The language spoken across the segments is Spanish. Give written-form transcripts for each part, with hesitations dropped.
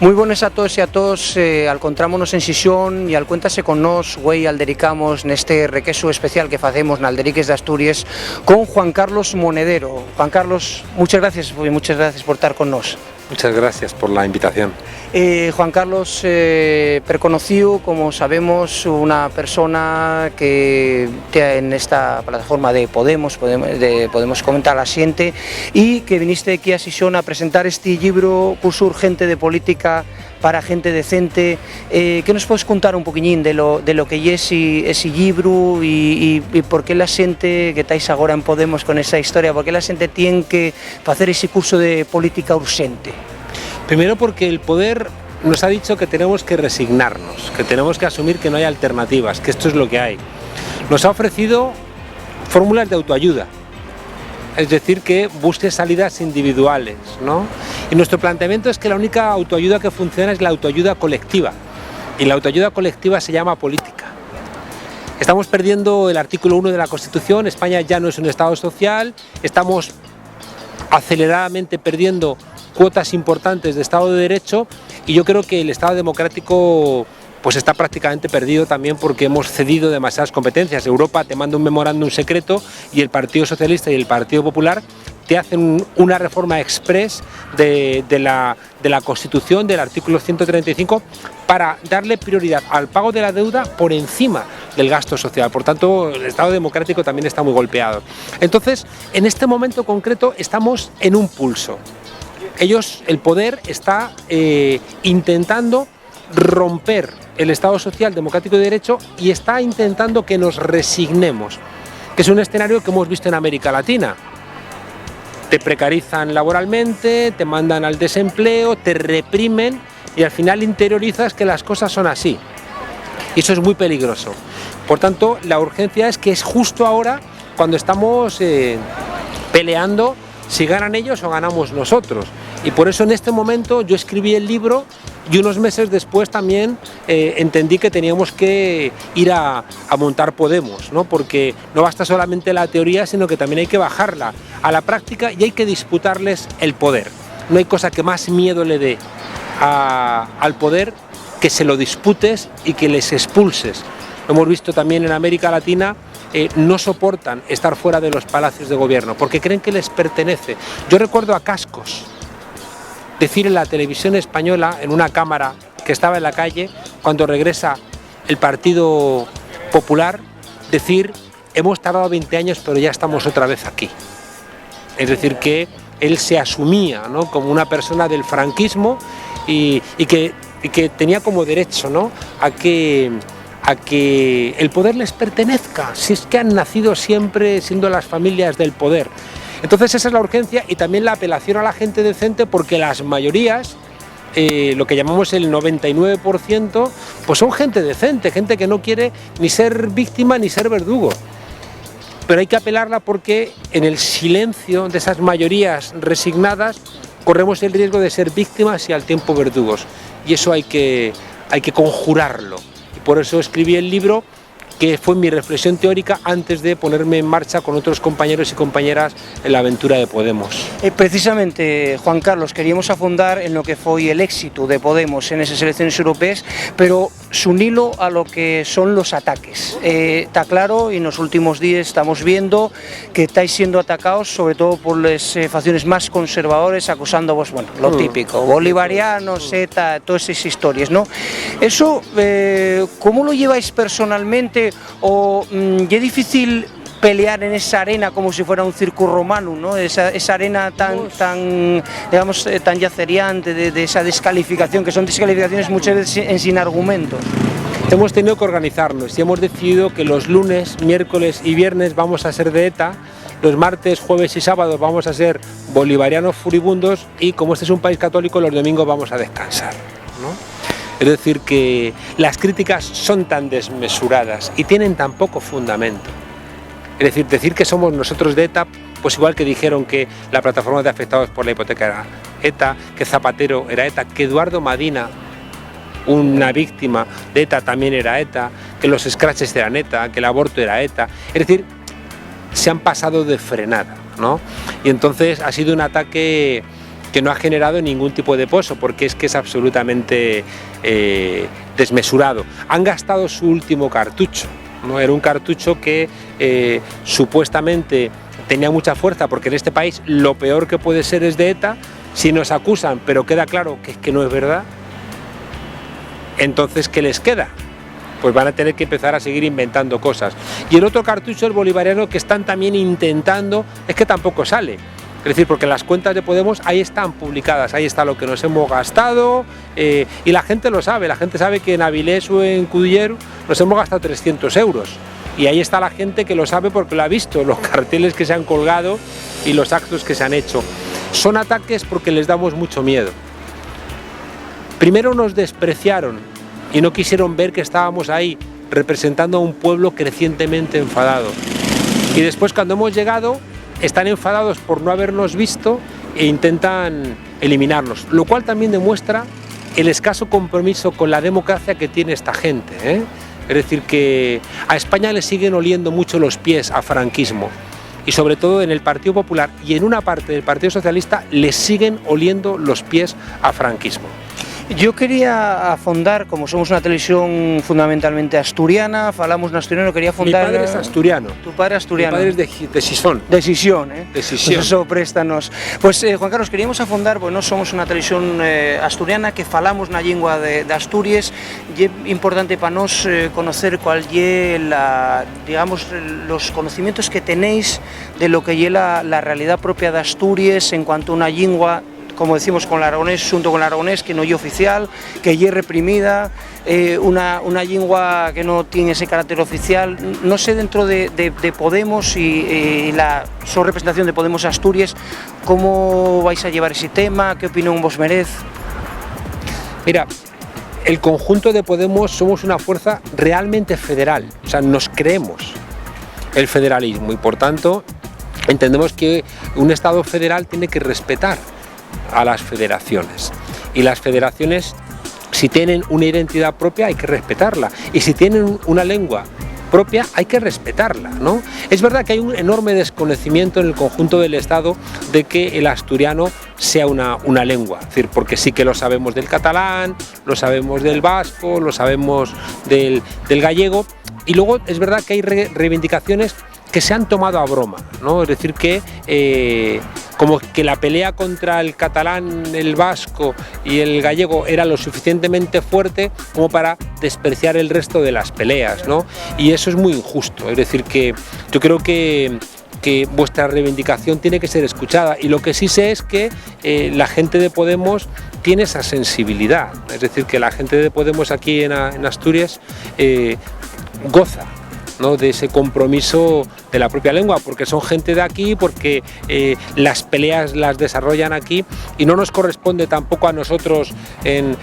Muy buenas a todos y a todos, encontrámonos en Xixón y al cuéntase con nos, güey, aldericamos neste requeso especial que facemos na Alderiques de Asturias con Juan Carlos Monedero. Juan Carlos, muchas gracias por estar con nos. Muchas gracias por la invitación. Juan Carlos, perconocido, como sabemos, una persona que en esta plataforma de Podemos comentar a la xente y que viniste aquí a Xixón a presentar este libro Curso Urgente de Política para Gente Decente. ¿Qué nos puedes contar un poquillín de lo que es ese libro y por qué la xente que estáis ahora en Podemos con esa historia, por qué la xente tiene que hacer ese curso de política urgente? Primero porque el poder nos ha dicho que tenemos que resignarnos, que tenemos que asumir que no hay alternativas, que esto es lo que hay. Nos ha ofrecido fórmulas de autoayuda, es decir, que busque salidas individuales, ¿no? Y nuestro planteamiento es que la única autoayuda que funciona es la autoayuda colectiva, y la autoayuda colectiva se llama política. Estamos perdiendo el artículo 1 de la Constitución, España ya no es un Estado social, estamos aceleradamente perdiendo cuotas importantes de Estado de Derecho y yo creo que el Estado democrático pues está prácticamente perdido también porque hemos cedido demasiadas competencias. Europa te manda un memorándum secreto y el Partido Socialista y el Partido Popular te hacen una reforma express de la Constitución, del artículo 135, para darle prioridad al pago de la deuda por encima del gasto social. Por tanto, el Estado democrático también está muy golpeado. Entonces, en este momento concreto estamos en un pulso. El poder está intentando romper el Estado social, democrático y de derecho y está intentando que nos resignemos, que es un escenario que hemos visto en América Latina. Te precarizan laboralmente, te mandan al desempleo, te reprimen y al final interiorizas que las cosas son así. Y eso es muy peligroso. Por tanto, la urgencia es que es justo ahora cuando estamos peleando si ganan ellos o ganamos nosotros. Y por eso en este momento yo escribí el libro y unos meses después también entendí que teníamos que ir a montar Podemos, ¿no? Porque no basta solamente la teoría, sino que también hay que bajarla a la práctica y hay que disputarles el poder. No hay cosa que más miedo le dé al poder que se lo disputes y que les expulses. Lo hemos visto también en América Latina. No soportan estar fuera de los palacios de gobierno porque creen que les pertenece. Yo recuerdo a Cascos decir en la televisión española, en una cámara que estaba en la calle, cuando regresa el Partido Popular, decir: hemos tardado 20 años pero ya estamos otra vez aquí. Es decir, que él se asumía, ¿no?, como una persona del franquismo y que tenía como derecho, ¿no?, a que el poder les pertenezca, si es que han nacido siempre siendo las familias del poder. Entonces esa es la urgencia y también la apelación a la gente decente, porque las mayorías, lo que llamamos el 99%, pues son gente decente, gente que no quiere ni ser víctima ni ser verdugo. Pero hay que apelarla porque en el silencio de esas mayorías resignadas corremos el riesgo de ser víctimas y al tiempo verdugos. Y eso hay que conjurarlo. Por eso escribí el libro, que fue mi reflexión teórica antes de ponerme en marcha con otros compañeros y compañeras en la aventura de Podemos. Precisamente, Juan Carlos, queríamos afondar en lo que fue el éxito de Podemos en esas elecciones europeas, pero unirlo a lo que son los ataques. Está claro, y en los últimos días estamos viendo que estáis siendo atacados, sobre todo por las facciones más conservadoras, acusándoos, bueno, lo típico, bolivarianos, ETA, todas esas historias, ¿no? Eso, ¿cómo lo lleváis personalmente? ¿O es difícil pelear en esa arena como si fuera un circo romano, ¿no? Esa arena tan yaceriante de esa descalificación, que son descalificaciones muchas veces sin argumentos? Hemos tenido que organizarnos y hemos decidido que los lunes, miércoles y viernes vamos a ser de ETA, los martes, jueves y sábados vamos a ser bolivarianos furibundos y, como este es un país católico, los domingos vamos a descansar, ¿no? Es decir, que las críticas son tan desmesuradas y tienen tan poco fundamento. Es decir que somos nosotros de ETA, pues igual que dijeron que la plataforma de afectados por la hipoteca era ETA, que Zapatero era ETA, que Eduardo Madina, una víctima de ETA, también era ETA, que los scratches eran ETA, que el aborto era ETA. Es decir, se han pasado de frenada, ¿no? Y entonces ha sido un ataque que no ha generado ningún tipo de pozo, porque es que es absolutamente desmesurado. Han gastado su último cartucho, ¿no? Era un cartucho que supuestamente tenía mucha fuerza, porque en este país lo peor que puede ser es de ETA. Si nos acusan, pero queda claro que no es verdad, entonces ¿qué les queda? Pues van a tener que empezar a seguir inventando cosas. Y el otro cartucho, el bolivariano, que están también intentando, es que tampoco sale. Es decir, porque las cuentas de Podemos ahí están publicadas, ahí está lo que nos hemos gastado, y la gente lo sabe, la gente sabe que en Avilés o en Cudillero nos hemos gastado 300 euros. Y ahí está la gente que lo sabe porque lo ha visto, los carteles que se han colgado y los actos que se han hecho. Son ataques porque les damos mucho miedo. Primero nos despreciaron y no quisieron ver que estábamos ahí representando a un pueblo crecientemente enfadado. Y después, cuando hemos llegado, están enfadados por no habernos visto e intentan eliminarnos, lo cual también demuestra el escaso compromiso con la democracia que tiene esta gente, ¿eh? Es decir, que a España le siguen oliendo mucho los pies a franquismo, y sobre todo en el Partido Popular y en una parte del Partido Socialista les siguen oliendo los pies a franquismo. Yo quería afondar, como somos una televisión fundamentalmente asturiana, falamos en asturiano, quería afondar... Mi padre es asturiano. Tu padre asturiano. Mi padre es de Sison. De Sison, ¿eh? De Sison. Pues eso, préstanos. Pues, Juan Carlos, queríamos afondar, pues no somos una televisión asturiana, que falamos na lingua de Asturias, y es importante para nos conocer cuál es digamos, los conocimientos que tenéis de lo que es la realidad propia de Asturias en cuanto a una lingua, como decimos con el aragonés, junto con el aragonés, que no es oficial, que es reprimida, una lengua que no tiene ese carácter oficial. No sé, dentro de Podemos y la representación de Podemos Asturias, ¿cómo vais a llevar ese tema? ¿Qué opinión vos merece? Mira, el conjunto de Podemos somos una fuerza realmente federal, o sea, nos creemos el federalismo y por tanto entendemos que un Estado federal tiene que respetar a las federaciones, y las federaciones, si tienen una identidad propia, hay que respetarla, y si tienen una lengua propia, hay que respetarla, ¿no? Es verdad que hay un enorme desconocimiento en el conjunto del Estado de que el asturiano sea una lengua, es decir, porque sí que lo sabemos del catalán, lo sabemos del vasco, lo sabemos del gallego, y luego es verdad que hay reivindicaciones que se han tomado a broma, ¿no? Es decir, que como que la pelea contra el catalán, el vasco y el gallego era lo suficientemente fuerte como para despreciar el resto de las peleas, ¿no? Y eso es muy injusto. Es decir, que yo creo que vuestra reivindicación tiene que ser escuchada, y lo que sí sé es que la gente de Podemos tiene esa sensibilidad. Es decir, que la gente de Podemos aquí en Asturias goza, ¿no?, de ese compromiso de la propia lengua, porque son gente de aquí, porque las peleas las desarrollan aquí, y no nos corresponde tampoco a nosotros en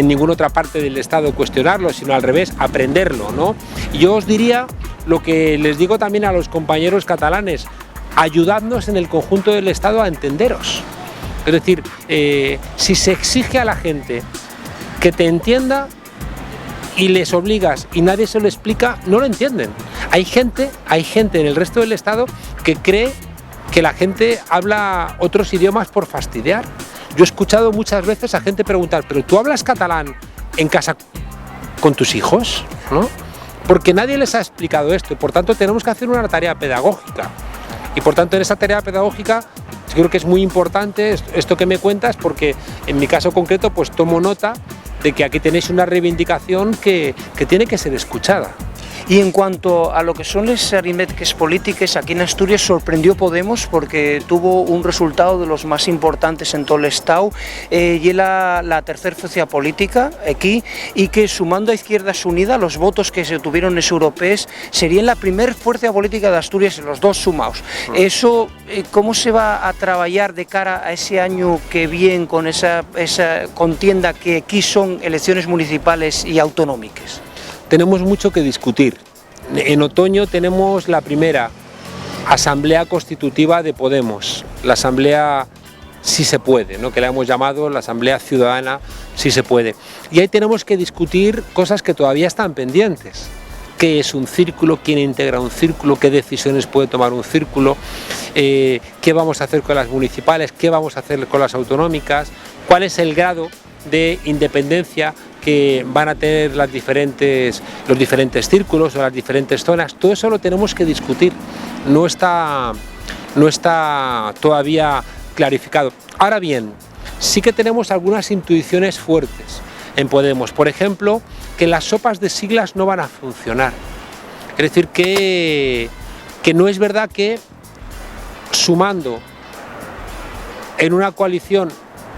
ninguna otra parte del Estado cuestionarlo, sino al revés, aprenderlo, ¿no? Y yo os diría lo que les digo también a los compañeros catalanes: ayudadnos en el conjunto del Estado a entenderos. Es decir, si se exige a la gente que te entienda y les obligas y nadie se lo explica, no lo entienden. Hay gente en el resto del Estado que cree que la gente habla otros idiomas por fastidiar. Yo he escuchado muchas veces a gente preguntar: ¿pero tú hablas catalán en casa con tus hijos? ¿No? Porque nadie les ha explicado esto, y por tanto tenemos que hacer una tarea pedagógica. Y por tanto, en esa tarea pedagógica yo creo que es muy importante esto que me cuentas, porque en mi caso concreto pues tomo nota de que aquí tenéis una reivindicación que tiene que ser escuchada. Y en cuanto a lo que son las aritméticas políticas, aquí en Asturias sorprendió Podemos porque tuvo un resultado de los más importantes en todo el Estado, y la tercera fuerza política aquí, y que sumando a Izquierdas Unidas los votos que se tuvieron en las europeas serían la primera fuerza política de Asturias, los dos sumados. Eso, ¿cómo se va a trabajar de cara a ese año que viene con esa contienda que aquí son elecciones municipales y autonómicas? Tenemos mucho que discutir. En otoño tenemos la primera asamblea constitutiva de Podemos, la asamblea Sí se puede, ¿no?, que la hemos llamado la asamblea ciudadana Sí se puede. Y ahí tenemos que discutir cosas que todavía están pendientes. qué es un círculo, quién integra un círculo, qué decisiones puede tomar un círculo, qué vamos a hacer con las municipales, qué vamos a hacer con las autonómicas, cuál es el grado de independencia que van a tener los diferentes círculos o las diferentes zonas. Todo eso lo tenemos que discutir, no está todavía clarificado. Ahora bien, sí que tenemos algunas intuiciones fuertes en Podemos, por ejemplo, que las sopas de siglas no van a funcionar. Es decir, que no es verdad que sumando en una coalición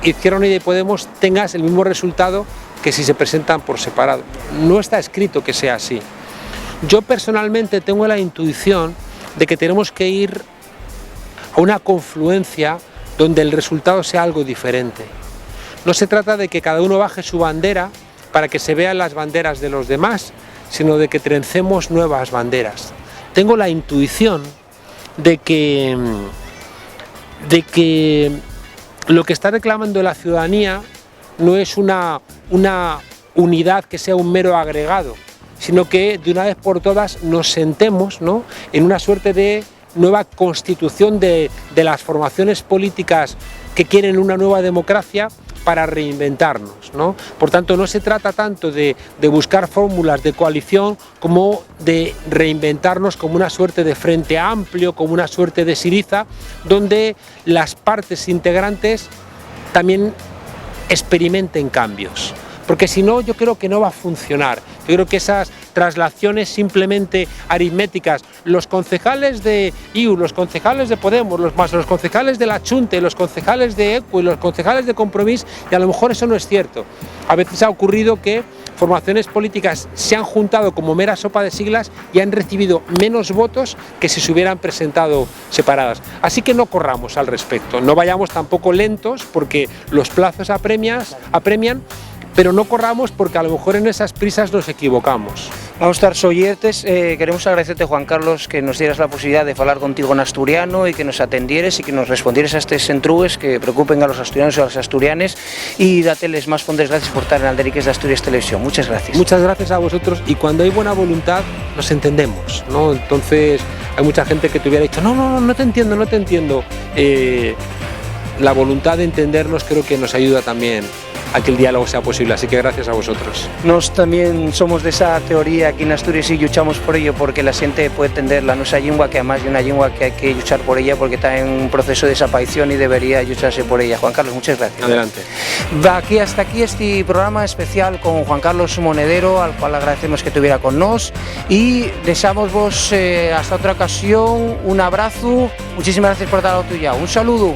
Izquierda Unida y Podemos tengas el mismo resultado que si se presentan por separado. No está escrito que sea así. Yo personalmente tengo la intuición de que tenemos que ir a una confluencia donde el resultado sea algo diferente. No se trata de que cada uno baje su bandera para que se vean las banderas de los demás, sino de que trencemos nuevas banderas. Tengo la intuición de que lo que está reclamando la ciudadanía no es una unidad que sea un mero agregado, sino que de una vez por todas nos sentemos, ¿no?, en una suerte de nueva constitución de las formaciones políticas que quieren una nueva democracia para reinventarnos, ¿no? Por tanto, no se trata tanto de buscar fórmulas de coalición como de reinventarnos como una suerte de frente amplio, como una suerte de Syriza, donde las partes integrantes también experimenten cambios. Porque si no, yo creo que no va a funcionar. Yo creo que esas traslaciones simplemente aritméticas, los concejales de IU, los concejales de Podemos, los concejales de la Chunte, los concejales de ECU y los concejales de Compromís, y a lo mejor eso no es cierto. A veces ha ocurrido que formaciones políticas se han juntado como mera sopa de siglas y han recibido menos votos que si se hubieran presentado separadas. Así que no corramos al respecto, no vayamos tampoco lentos porque los plazos apremian, pero no corramos porque a lo mejor en esas prisas nos equivocamos. Vamos a estar oyentes, queremos agradecerte, Juan Carlos, que nos dieras la posibilidad de hablar contigo en asturiano y que nos atendieres y que nos respondieres a estos entrugues que preocupen a los asturianos y a las asturianes, y dateles más fondes gracias por estar en Alderiques de Asturias Televisión. Muchas gracias. Muchas gracias a vosotros, y cuando hay buena voluntad nos entendemos, ¿no? Entonces hay mucha gente que te hubiera dicho no te entiendo. La voluntad de entendernos creo que nos ayuda también a que el diálogo sea posible, así que gracias a vosotros. Nos también somos de esa teoría aquí en Asturias y luchamos por ello, porque la gente puede entender la nuestra lengua, que además es una lengua que hay que luchar por ella porque está en un proceso de desaparición y debería lucharse por ella. Juan Carlos, muchas gracias. Adelante. Hasta aquí este programa especial con Juan Carlos Monedero, al cual agradecemos que estuviera con nos, y deseamos vos hasta otra ocasión un abrazo. Muchísimas gracias por dar la tuya. Un saludo.